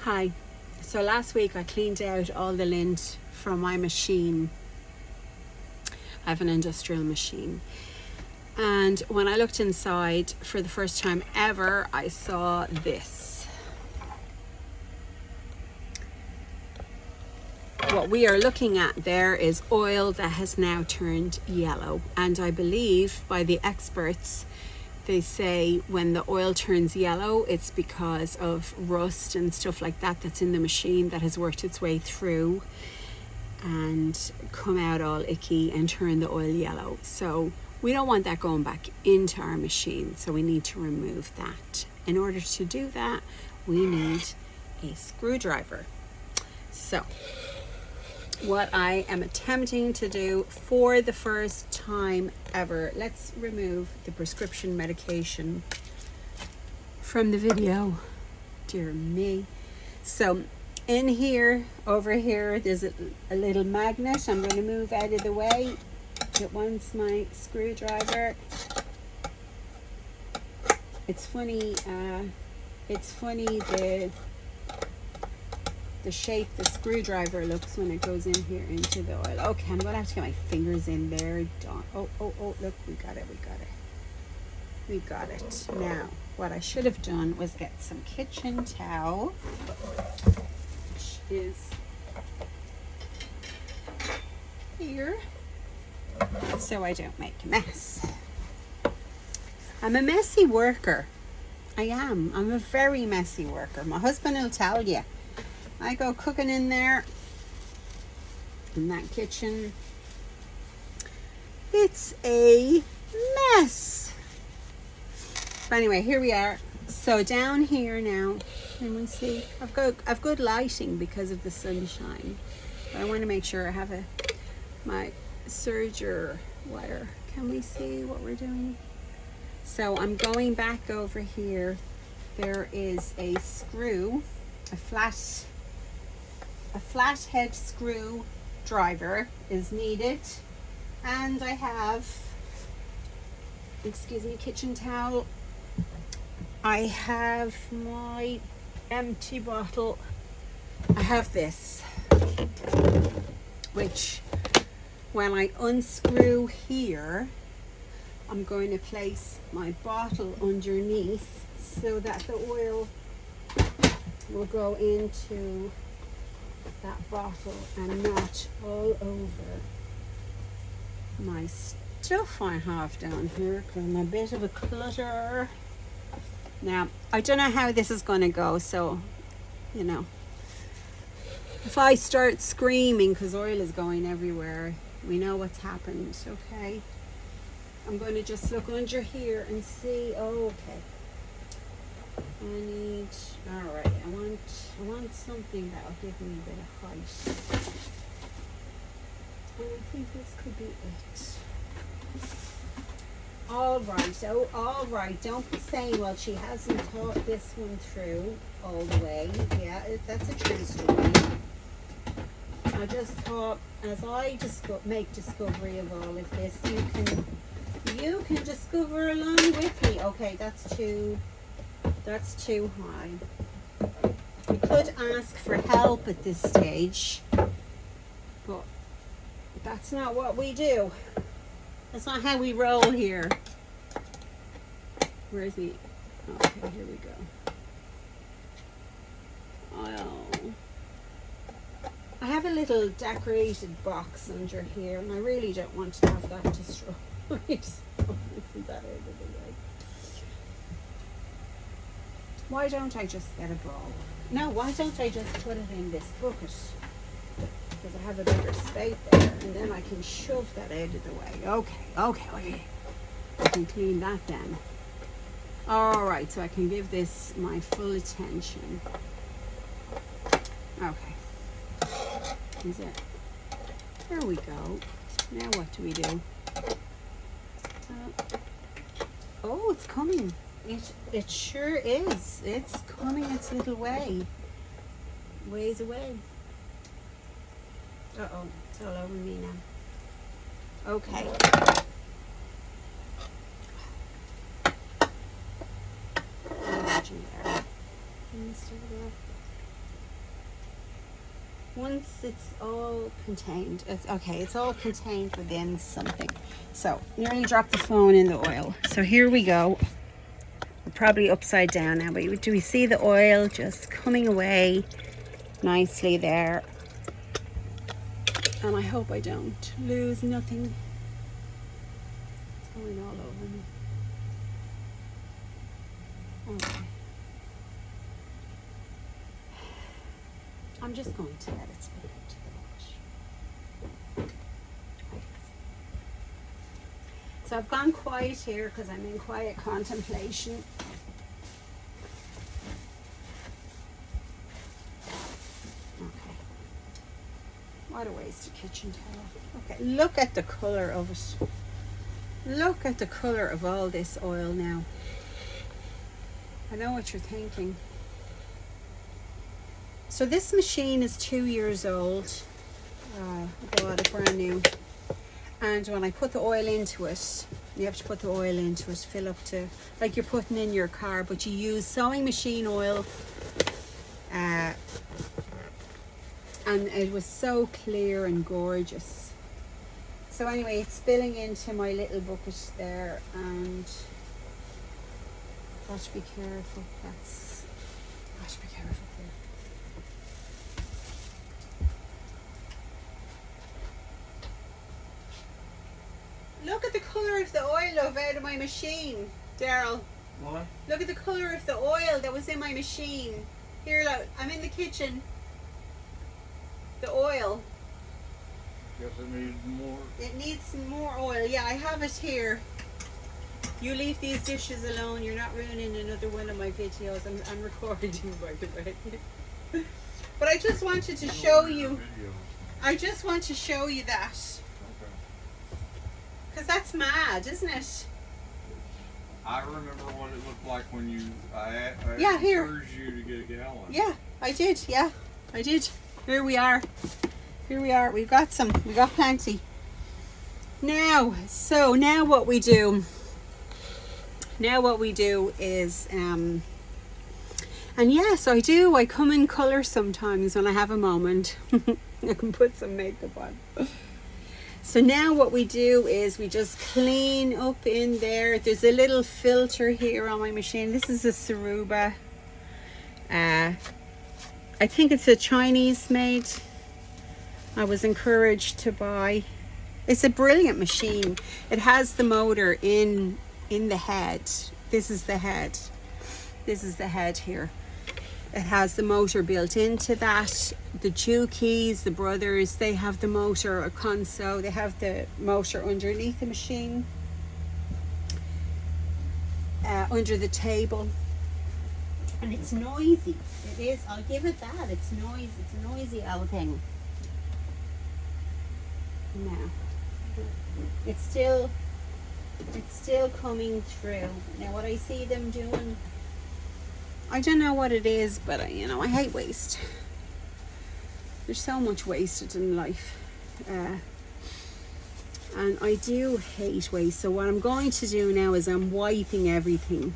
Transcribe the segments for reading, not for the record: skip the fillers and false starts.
Hi. So last week I cleaned out all the lint from my machine. I have an industrial machine. And when I looked inside for the first time ever, I saw this. What we are looking at there is oil that has now turned yellow. And I believe by the experts, they say when the oil turns yellow, it's because of rust and stuff like that that's in the machine that has worked its way through and come out all icky and turn the oil yellow. So we don't want that going back into our machine, so we need to remove that. In order to do that, we need a screwdriver. So what I am attempting to do for the first time ever, let's remove the prescription medication from the video. Dear me. So in here, over here, there's a little magnet. I'm going to move out of the way. It wants my screwdriver. It's funny the shape the screwdriver looks when it goes in here into the oil. Okay, I'm gonna have to get my fingers in there. Oh, look, we got it. Now, what I should have done was get some kitchen towel, which is here, so I don't make a mess. I'm a messy worker. I am. I'm a very messy worker. My husband will tell you. I go cooking in there, in that kitchen. It's a mess. But anyway, here we are. So down here now, can we see? I've got good lighting because of the sunshine. But I want to make sure I have my serger wire. Can we see what we're doing? So I'm going back over here. There is a screw, a flathead screw driver is needed, and I have, excuse me, kitchen towel. I have my empty bottle. I have this, which when I unscrew here, I'm going to place my bottle underneath so that the oil will go into that bottle and not all over my stuff I have down here, because I'm a bit of a clutter. Now, I don't know how this is going to go, so, you know, if I start screaming because oil is going everywhere, we know what's happened, okay? I'm going to just look under here and see. Oh, okay. Alright, I want something that will give me a bit of height. And I think this could be it. Alright, don't be saying, well, she hasn't thought this one through all the way. Yeah, that's a true story. I just thought, as I make discovery of all of this, you can discover along with me. Okay, that's too high. We could ask for help at this stage, but that's not what we do. That's not how we roll here. Where is he? Okay, here we go. Oh, I have a little decorated box under here, and I really don't want to have that destroyed. Isn't that out of the way? Why don't I just get a bowl? No, why don't I just put it in this bucket? Because I have a bigger space there, and then I can shove that out of the way. Okay. I can clean that then. Alright, so I can give this my full attention. Okay. Is it? There we go. Now what do we do? Oh, it's coming. It sure is. It's coming its little ways away. Uh-oh, it's all over me now. Okay. Can you start it off? once it's all contained, it's all contained within something. So nearly dropped the phone in the oil. So here we go. We're probably upside down now, but do we see the oil just coming away nicely there? And I hope I don't lose nothing. It's going all over me. Okay. I'm just going to let it spill into the wash. So I've gone quiet here because I'm in quiet contemplation. Okay. What a waste of kitchen towel. Okay, look at the colour of it. Look at the colour of all this oil now. I know what you're thinking. So this machine is 2 years old. I bought it brand new. And when I put the oil into it, you have to put the oil into it, fill up to, like you're putting in your car, but you use sewing machine oil. And it was so clear and gorgeous. So anyway, it's spilling into my little bucket there, and got to be careful. Got to be careful here. Look at the colour of the oil out of my machine, Daryl. What? Look at the colour of the oil that was in my machine. Here, look, I'm in the kitchen. The oil. Guess it needs more. It needs some more oil. Yeah, I have it here. You leave these dishes alone. You're not ruining another one of my videos. I'm recording, by the way. But I just wanted to show you. I just want to show you that. Because that's mad, isn't it? I remember what it looked like when I here. encouraged you to get a gallon. Yeah, I did. Yeah, I did. Here we are. Here we are. We've got some. We got plenty. Now what we do. Now what we do is, and yes, I do. I come in colour sometimes when I have a moment. I can put some makeup on. So now what we do is we just clean up in there. There's a little filter here on my machine. This is a Saruba. I think it's a Chinese made. I was encouraged to buy. It's a brilliant machine. It has the motor in the head. This is the head. This is the head here. It has the motor built into that. The Jukies, the brothers, they have the motor, a Conso, they have the motor underneath the machine, under the table. And it's noisy. It is, I'll give it that. It's noisy. It's a noisy old thing. Now, it's still coming through. Now what I see them doing, I don't know what it is, but I hate waste. There's so much wasted in life. And I do hate waste. So what I'm going to do now is I'm wiping everything.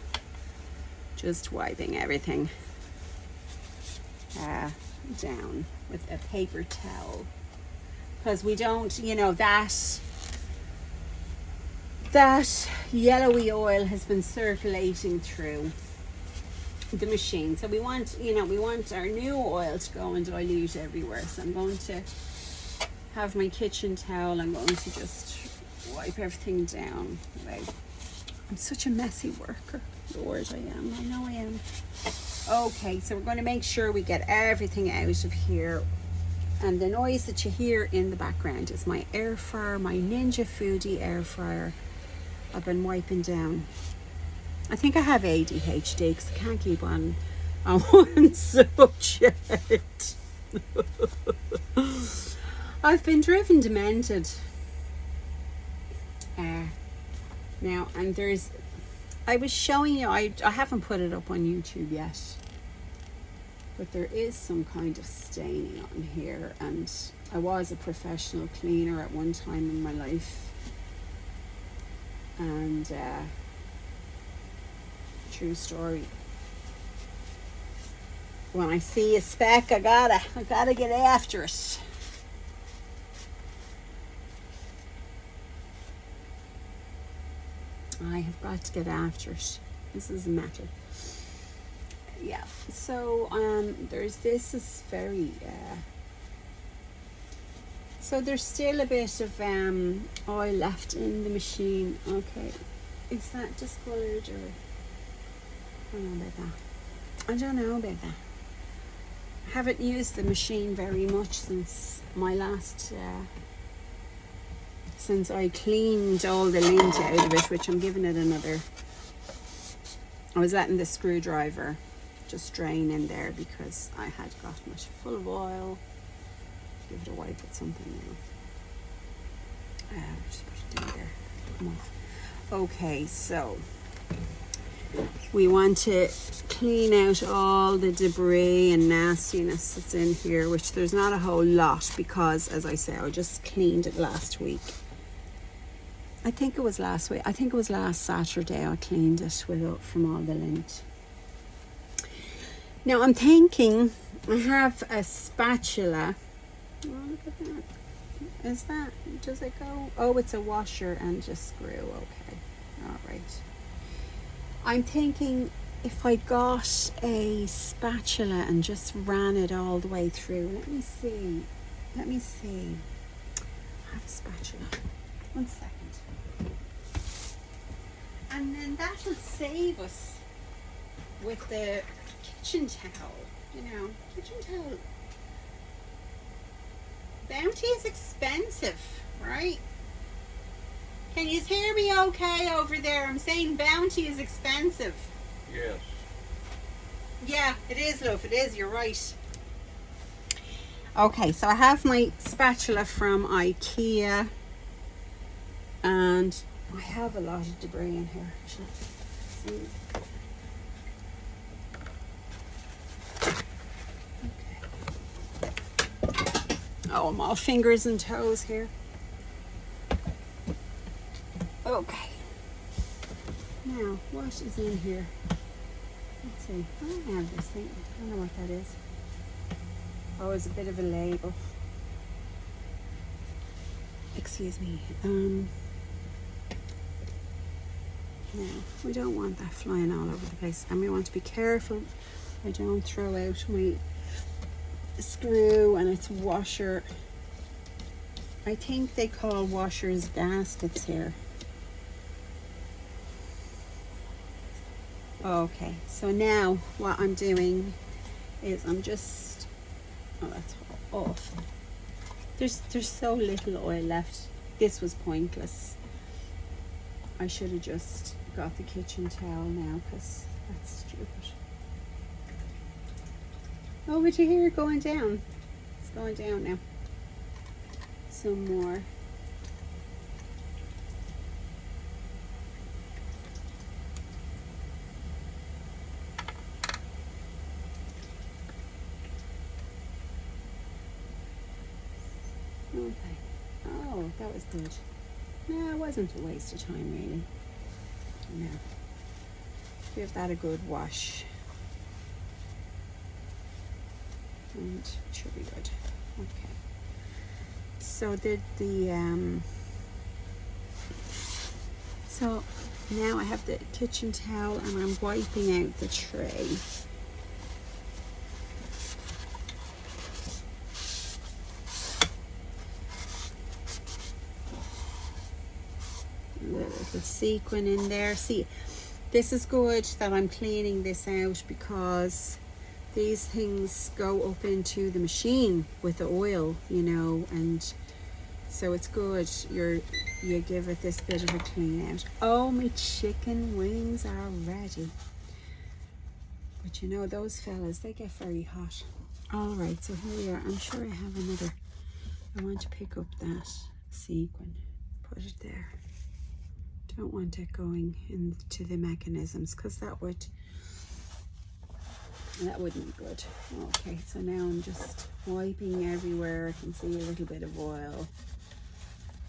Just wiping everything down with a paper towel. Because we don't, that yellowy oil has been circulating through the machine. So we want our new oil to go and dilute everywhere. So I'm going to have my kitchen towel. I'm going to just wipe everything down. I'm such a messy worker. Lord, I am. I know I am. Okay, so we're going to make sure we get everything out of here. And the noise that you hear in the background is my air fryer, my Ninja Foodie air fryer. I've been wiping down. I think I have ADHD because I can't keep on one subject. I've been driven demented. Now, and I was showing you, I haven't put it up on YouTube yet, but there is some kind of staining on here, and I was a professional cleaner at one time in my life. And true story. when I see a speck, I gotta get after it. I have got to get after it. This is metal. Yeah. So there's this is very. So there's still a bit of oil left in the machine. Okay, is that discoloured or? I don't know about that. I don't know about that. I haven't used the machine very much since my last. Since I cleaned all the lint out of it, which I'm giving it another. I was letting the screwdriver just drain in there because I had gotten it full of oil. Give it a wipe with something now. Just put it down there. Come off. Okay, so we want to clean out all the debris and nastiness that's in here, which there's not a whole lot because, as I say, I just cleaned it last week. I think it was last week. I think it was last Saturday I cleaned it from all the lint. Now I'm thinking I have a spatula. Oh, look at that. Is that, does it go? Oh, it's a washer and a screw. Okay. All right. I'm thinking if I got a spatula and just ran it all the way through. Let me see. I have a spatula. 1 second. And then that'll save us with the kitchen towel. Kitchen towel. Bounty is expensive, right? Can you hear me okay over there? I'm saying Bounty is expensive. Yes. Yeah, it is, love. It is. You're right. Okay, so I have my spatula from IKEA. And I have a lot of debris in here, actually. See? Okay. Oh, I'm all fingers and toes here. Okay. Now, what is in here? Let's see. I have this thing. I don't know what that is. Oh, it's a bit of a label. Excuse me. No, we don't want that flying all over the place, and we want to be careful I don't throw out my screw and its washer. I think they call washers gaskets here. Okay, so now what I'm doing is I'm just, oh, that's awful. There's so little oil left. This was pointless. I should have just got the kitchen towel now because that's stupid. Oh, but you hear it going down. It's going down now. Some more. Okay. Oh, that was good. No, it wasn't a waste of time, really. No. Give that a good wash. And it should be good. Okay. So so now I have the kitchen towel and I'm wiping out the tray. The sequin in there. See, this is good that I'm cleaning this out because these things go up into the machine with the oil, and so it's good you give it this bit of a clean out. Oh, my chicken wings are ready. But those fellas, they get very hot. All right, so here we are. I'm sure I have another. I want to pick up that sequin, put it there. Don't want it going into the mechanisms because that wouldn't be good. Okay, so now I'm just wiping everywhere. I can see a little bit of oil.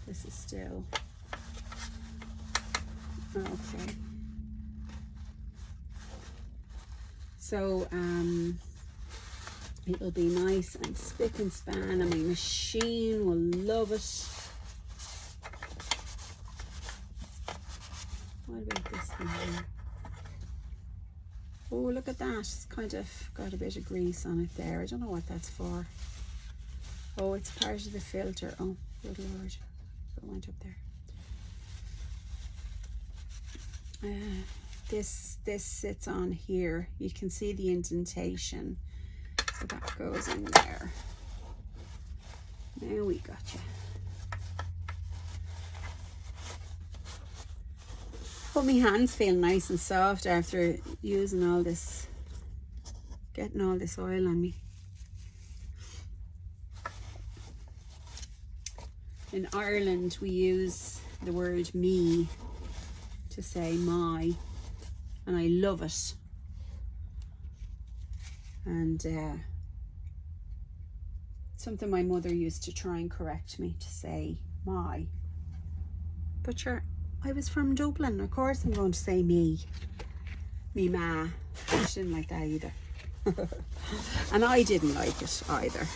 This is still okay. So It'll be nice and spick and span, and my machine will love it. What about this thing here? Oh, look at that. It's kind of got a bit of grease on it there. I don't know what that's for. Oh, it's part of the filter. Oh, good Lord. It went up there. This sits on here. You can see the indentation. So that goes in there. Now we got you. But my hands feel nice and soft after using all this, getting all this oil on me. In Ireland, we use the word me to say my, and I love it. And something my mother used to try and correct me to say my. But sure, I was from Dublin, of course I'm going to say me. Me ma. She didn't like that either. And I didn't like it either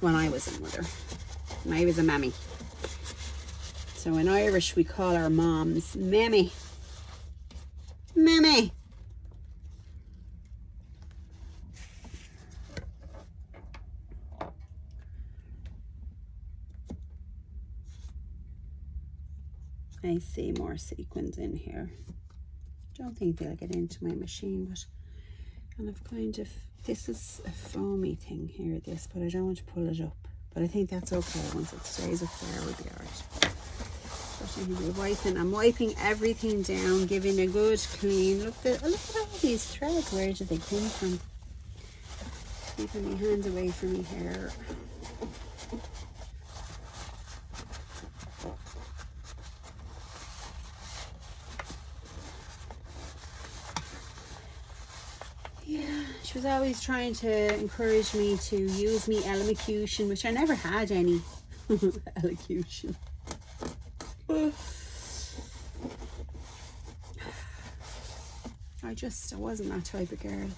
when I was a mother. And I was a mammy. So in Irish we call our moms mammy. Mammy. I see more sequins in here. Don't think they'll get into my machine, but and I've kind of, this is a foamy thing here, this, but I don't want to pull it up. But I think that's okay. Once it stays up there, we'll be alright. But anyway, I'm wiping everything down, giving a good clean. Look at all these threads. Where did they come from? Keeping my hands away from my hair. She was always trying to encourage me to use me elocution, which I never had any elocution. I wasn't that type of girl.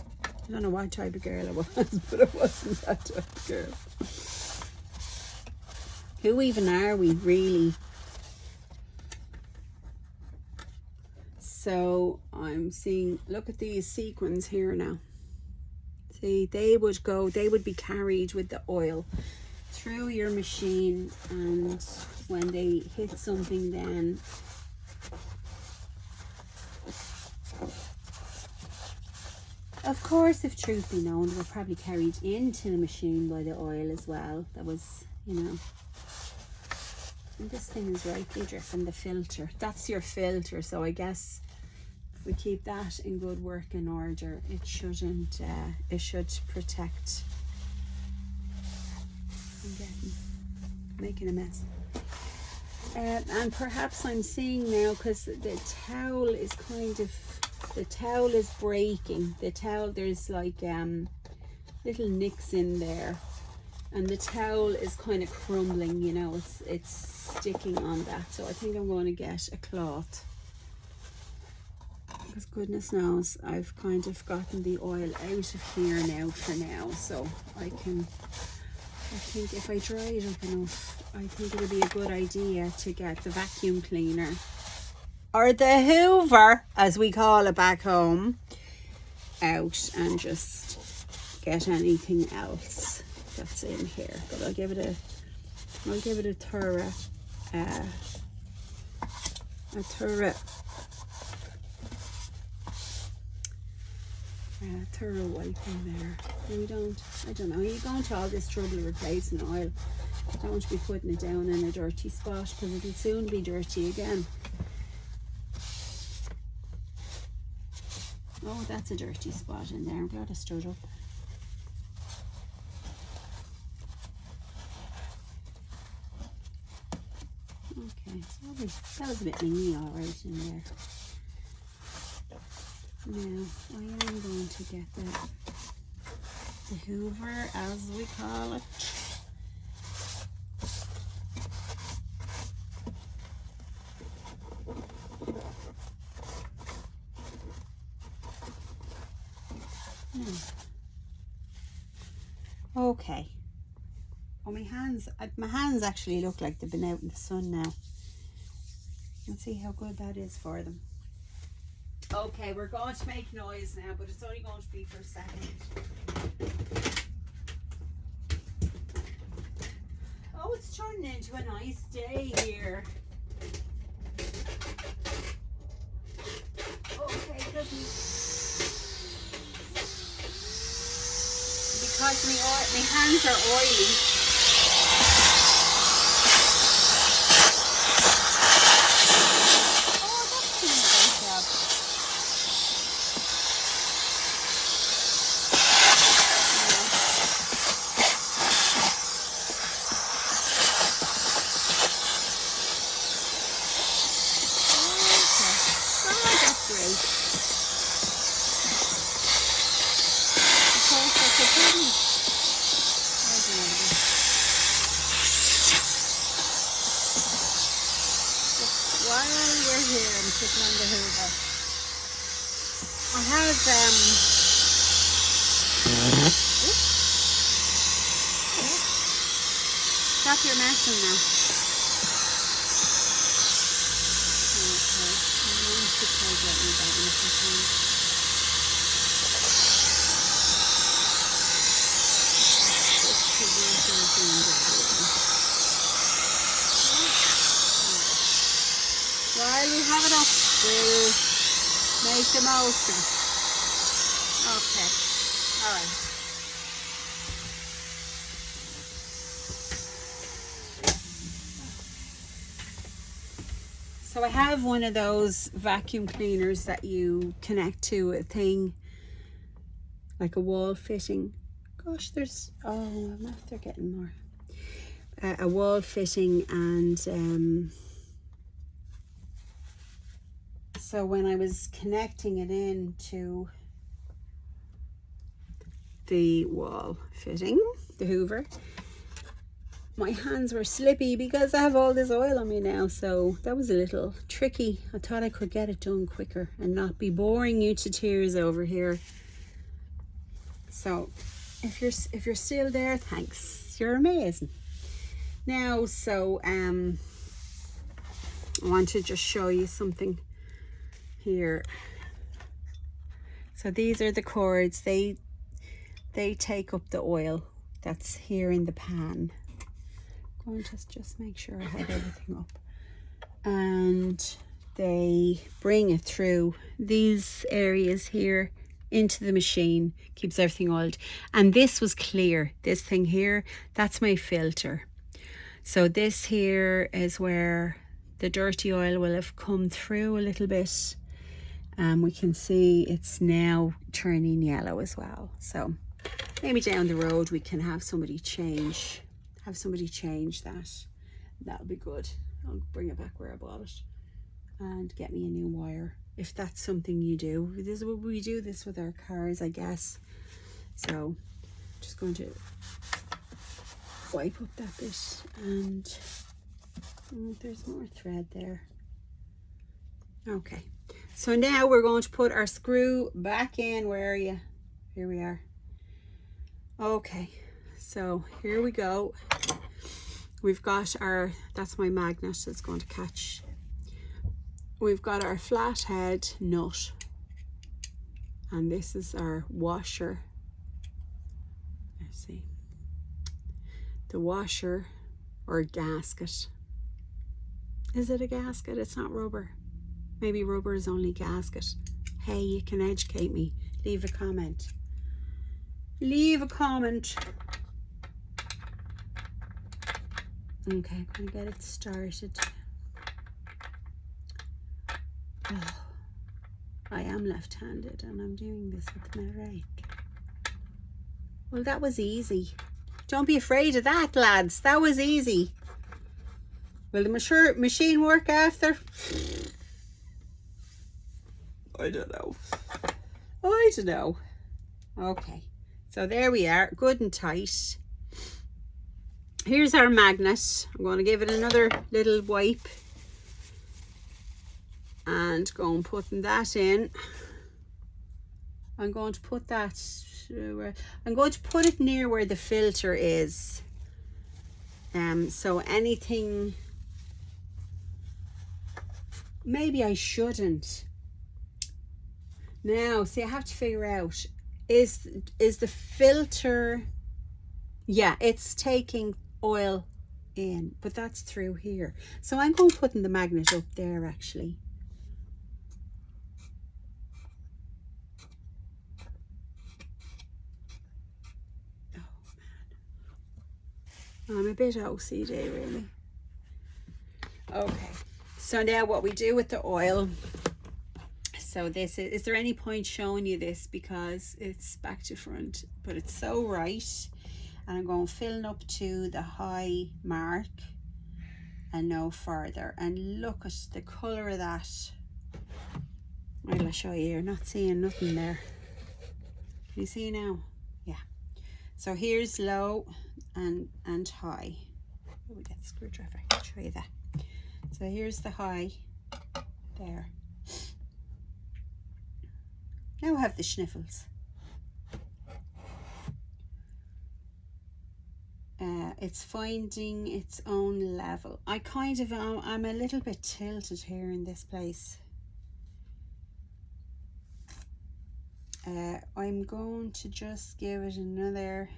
I don't know what type of girl I was, but I wasn't that type of girl. Who even are we, really? So I'm seeing, look at these sequins here now. See, they would be carried with the oil through your machine, and when they hit something, then of course, if truth be known, they were probably carried into the machine by the oil as well. That was, you know. And this thing is rightly dripping, the filter. That's your filter, so I guess we keep that in good working order. It shouldn't, it should protect. I'm making a mess. And perhaps I'm seeing now, because the towel is breaking. The towel, there's like little nicks in there. And the towel is kind of crumbling, you know, it's sticking on that. So I think I'm going to get a cloth. Because goodness knows, I've kind of gotten the oil out of here now for now. So I think if I dry it up enough, I think it'll be a good idea to get the vacuum cleaner. Or the Hoover, as we call it back home, out and just get anything else that's in here. But I'll give it a thorough thorough wiping there. I don't know, you go into all this trouble replacing oil. You don't want to be putting it down in a dirty spot, because it'll soon be dirty again. Oh, that's a dirty spot in there. I'm glad I stood up. Okay, that was a bit mini all right in there. Now, I am going to get the Hoover, as we call it. Okay. Oh, my hands actually look like they've been out in the sun now. Let's see how good that is for them. Okay, we're going to make noise now, but it's only going to be for a second. Oh, it's turning into a nice day here. Okay, because my hands are oily. Oh, that's doing a great job. Sitting on the Hoover. I have stop your messing now. Okay, I'm going to try getting that in a second. While we have it up, we'll make the most of it. Okay, alright. So I have one of those vacuum cleaners that you connect to a thing, like a wall fitting. Gosh, there's, oh, I'm after getting more. A wall fitting, and so when I was connecting it in to the wall fitting, the Hoover, my hands were slippy because I have all this oil on me now, so that was a little tricky. I thought I could get it done quicker and not be boring you to tears over here. So if you're still there, thanks, you're amazing. Now, so I want to just show you something here. So these are the cords. They take up the oil that's here in the pan. I'm going to just make sure I have everything up, and they bring it through these areas here into the machine, keeps everything oiled. And this was clear, this thing here, that's my filter. So this here is where the dirty oil will have come through a little bit, and we can see it's now turning yellow as well. So maybe down the road we can have somebody change that. That'll be good. I'll bring it back where I bought it and get me a new wire, if that's something you do. This is what we do this with our cars, I guess. So just going to wipe up that bit, and there's more thread there. Okay, so now we're going to put our screw back in. Where are you? Here we are. Okay, so here we go. We've got our, that's my magnet that's going to catch. We've got our flathead nut, and this is our washer. Let's see, the washer or gasket. Is it a gasket? It's not rubber. Maybe rubber is only gasket. Hey, you can educate me. Leave a comment. Leave a comment. Okay, I'm gonna get it started. Oh, I am left-handed and I'm doing this with my rake. Well, that was easy. Don't be afraid of that, lads. That was easy. Will the machine work after? I don't know. I don't know. Okay, so there we are, good and tight. Here's our magnet. I'm going to give it another little wipe and go and putting that in. I'm going to put that, I'm going to put it near where the filter is. So anything, maybe I shouldn't. Now, see, I have to figure out, is the filter, yeah, it's taking oil in, but that's through here. So I'm going to put in the magnet up there actually. Oh man, I'm a bit OCD really. Okay, so now what we do with the oil, so this is there any point showing you this because it's back to front, but it's so right. And I'm going filling up to the high mark and no further. And look at the colour of that. I'll show you, you're not seeing nothing there. Can you see now? Yeah. So here's low and high. Oh, we get the screwdriver, I'll show you that. So here's the high there. Now I have the sniffles. It's finding its own level. I kind of I'm a little bit tilted here in this place. I'm going to just give it another,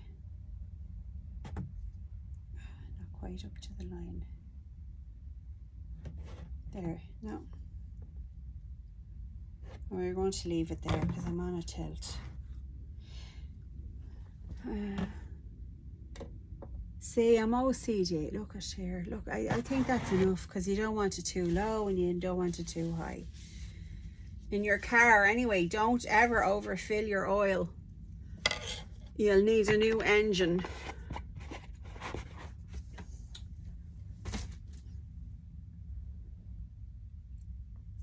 not quite up to the line. There, no. We're going to leave it there because I'm on a tilt. See, I'm OCD. Look at here. Look, I think that's enough because you don't want it too low and you don't want it too high. In your car, anyway, don't ever overfill your oil. You'll need a new engine.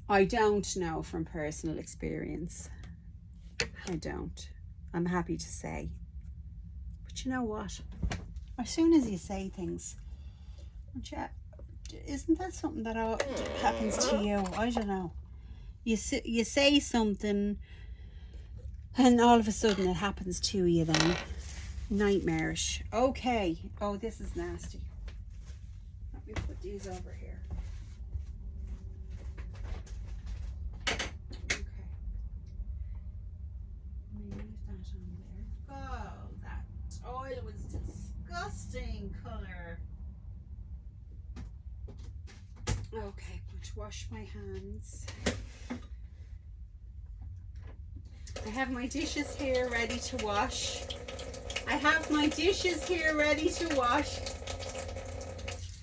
I don't know from personal experience. I don't. I'm happy to say. But you know what? As soon as you say things, isn't that something that happens to you? I don't know. You say something and all of a sudden it happens to you then. Nightmarish. Okay. Oh, this is nasty. Let me put these over here. Okay. Leave that on there. Oh, that oil was disgusting colour. Okay, I'm going to wash my hands. I have my dishes here ready to wash. I have my dishes here ready to wash.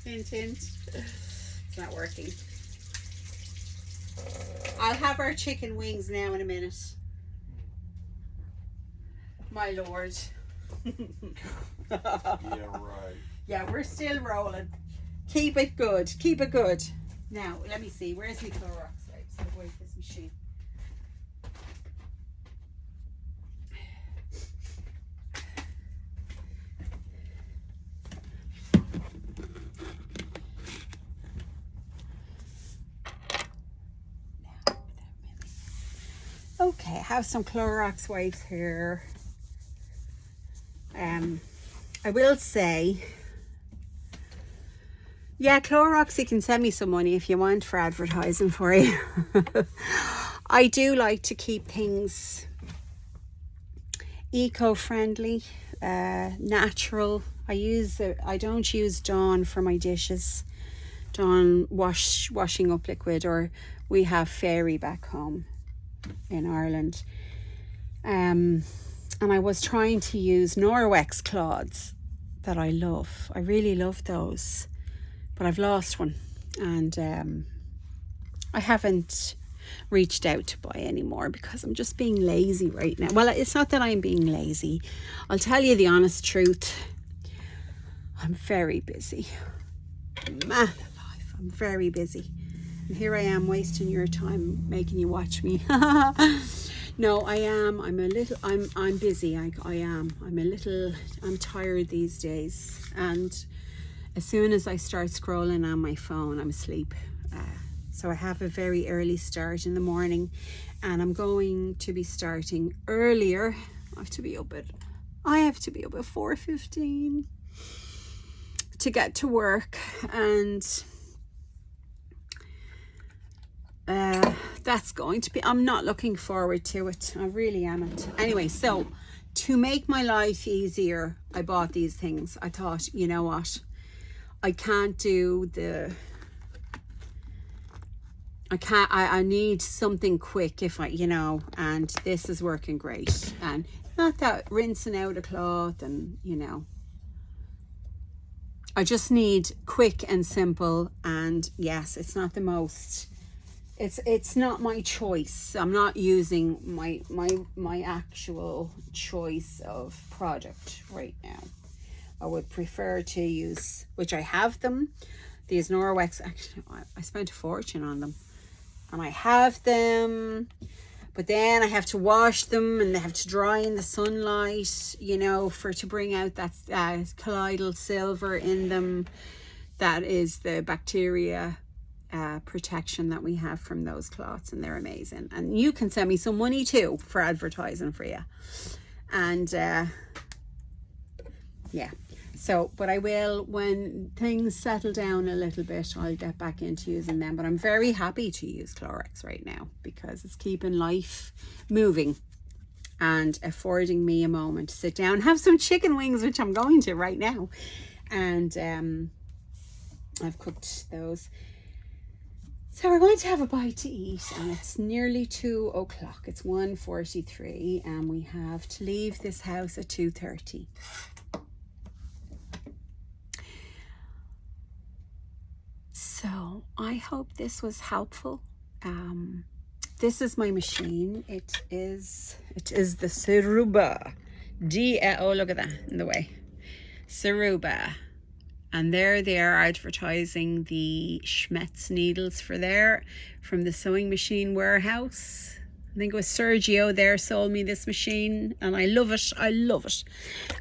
Hint, hint. It's not working. I'll have our chicken wings now in a minute. My lord. Yeah, right. Yeah, we're still rolling. Keep it good. Keep it good. Now, let me see. Where's my Clorox wipes? I'll wipe this machine. Okay, I have some Clorox wipes here. I will say, yeah, Clorox, you can send me some money if you want for advertising for you. I do like to keep things eco-friendly, natural. I don't use Dawn for my dishes. Dawn washing up liquid, or we have Fairy back home in Ireland. And I was trying to use Norwex cloths that I love. I really love those, but I've lost one, and I haven't reached out to buy any more because I'm just being lazy right now. Well, it's not that I'm being lazy. I'll tell you the honest truth. I'm very busy. Man alive, I'm very busy. And here I am wasting your time making you watch me. No, I am. I'm busy. I am. I'm tired these days. And as soon as I start scrolling on my phone, I'm asleep. So I have a very early start in the morning, and I'm going to be starting earlier. I have to be up at 4:15 to get to work, and that's going to be, I'm not looking forward to it. I really am. Anyway, so to make my life easier, I bought these things. I thought, you know what, I need something quick if and this is working great. And not that rinsing out a cloth and, I just need quick and simple. And yes, it's not the most, it's not my choice. I'm not using my actual choice of product right now. I would prefer to use, which I have them, these Norwex. Actually, I spent a fortune on them, and I have them, but then I have to wash them and they have to dry in the sunlight, to bring out that colloidal silver in them. That is the bacteria protection that we have from those cloths, and they're amazing. And you can send me some money too for advertising for you. And yeah, so, but I will, when things settle down a little bit, I'll get back into using them. But I'm very happy to use Clorox right now because it's keeping life moving and affording me a moment to sit down, have some chicken wings, which I'm going to right now. And I've cooked those. So we're going to have a bite to eat, and it's nearly 2 o'clock. It's 1:43, and we have to leave this house at 2:30. So I hope this was helpful. This is my machine. It is the Saruba. Oh, look at that in the way. Saruba. And there they are advertising the Schmetz needles from the Sewing Machine Warehouse. I think it was Sergio there sold me this machine, and I love it. I love it.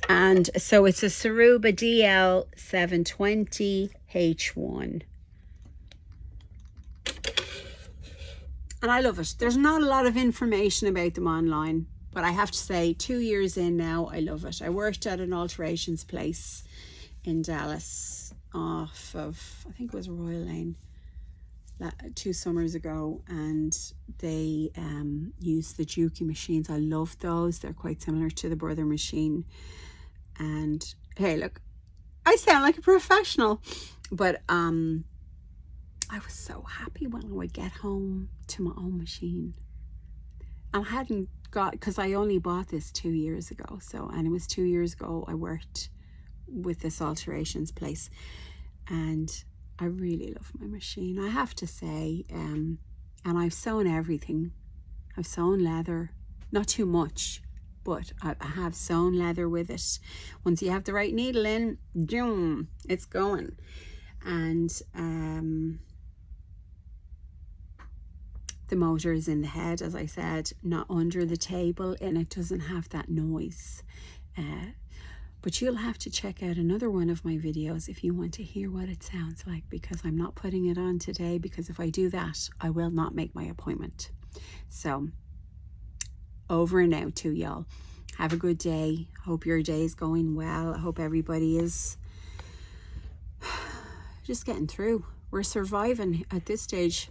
And so it's a Saruba DL720H1. And I love it. There's not a lot of information about them online, but I have to say 2 years in now, I love it. I worked at an alterations place in Dallas off of, I think it was Royal Lane, 2 summers ago, and they used the Juki machines. I love those. They're quite similar to the Brother machine. And hey, look, I sound like a professional, but I was so happy when I would get home to my own machine. I hadn't got, because I only bought this 2 years ago, and it was 2 years ago I worked with this alterations place, and I really love my machine, I have to say. And I've sewn everything. I've sewn leather, not too much, but I have sewn leather with it. Once you have the right needle in, boom, it's going. And the motor is in the head, as I said, not under the table, and it doesn't have that noise. But you'll have to check out another one of my videos if you want to hear what it sounds like, because I'm not putting it on today, because if I do that, I will not make my appointment. So over and out to y'all. Have a good day. Hope your day is going well. I hope everybody is just getting through. We're surviving at this stage.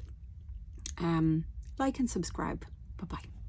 Like and subscribe. Bye-bye.